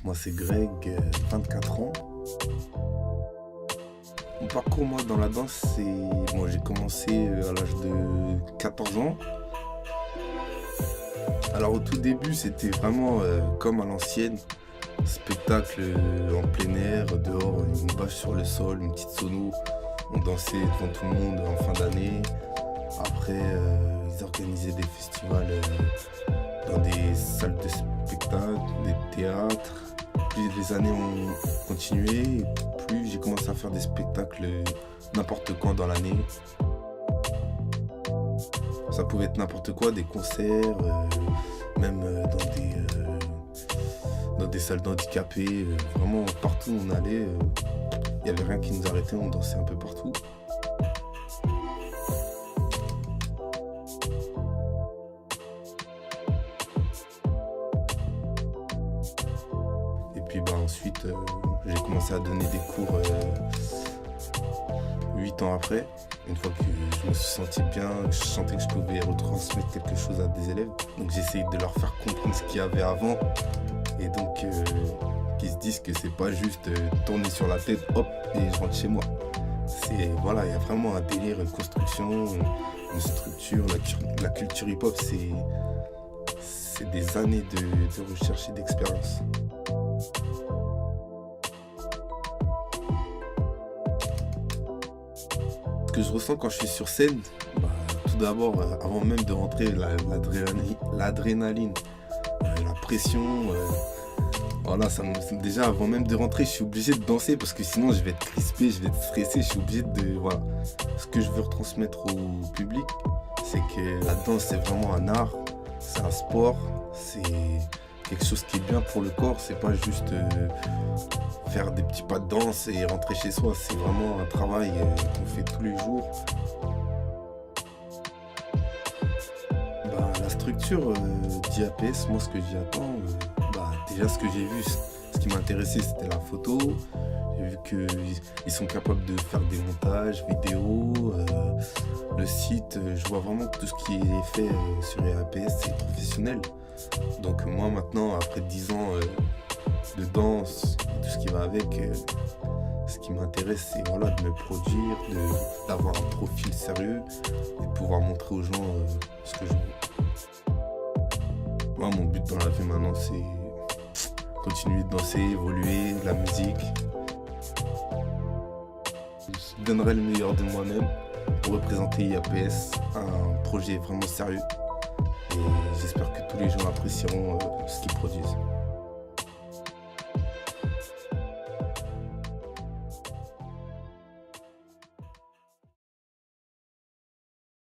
Moi c'est Greg, 24 ans. Mon parcours moi dans la danse, j'ai commencé à l'âge de 14 ans. Alors au tout début c'était vraiment comme à l'ancienne, spectacle en plein air, dehors, une bâche sur le sol, une petite sono. On dansait devant tout le monde en fin d'année. Après ils organisaient des festivals dans des salles de spectacle, des théâtres. Plus les années ont continué, plus j'ai commencé à faire des spectacles n'importe quand dans l'année. Ça pouvait être n'importe quoi, des concerts, même dans des salles d'handicapés. Vraiment partout où on allait, il n'y avait rien qui nous arrêtait, on dansait un peu partout. Et puis ensuite, j'ai commencé à donner des cours 8 ans après. Une fois que je me suis senti bien, que je sentais que je pouvais retransmettre quelque chose à des élèves. Donc j'ai essayé de leur faire comprendre ce qu'il y avait avant. Et donc qu'ils se disent que c'est pas juste tourner sur la tête, hop, et je rentre chez moi. Il y a vraiment un délire, une construction, une structure. La culture hip-hop, c'est des années de recherche et d'expérience. Ce que je ressens quand je suis sur scène, tout d'abord, avant même de rentrer, l'adrénaline, la pression, déjà avant même de rentrer, je suis obligé de danser parce que sinon je vais être crispé, je vais être stressé, je suis obligé Ce que je veux retransmettre au public, c'est que la danse c'est vraiment un art, c'est un sport, c'est quelque chose qui est bien pour le corps, c'est pas juste faire des petits pas de danse et rentrer chez soi, c'est vraiment un travail qu'on fait tous les jours. La structure d'IAPS, moi ce que j'y attends, déjà ce que j'ai vu, ce qui m'intéressait c'était la photo. J'ai vu qu'ils sont capables de faire des montages vidéo, le site, je vois vraiment que tout ce qui est fait sur IAPS c'est professionnel. Donc moi maintenant, après 10 ans de danse, tout ce qui va avec, ce qui m'intéresse c'est de me produire, d'avoir un profil sérieux et de pouvoir montrer aux gens ce que je veux. Moi mon but dans la vie maintenant c'est continuer de danser, évoluer, la musique. Je donnerai le meilleur de moi-même pour représenter IAPS, un projet vraiment sérieux. Et j'espère que tous les gens apprécieront ce qu'ils produisent.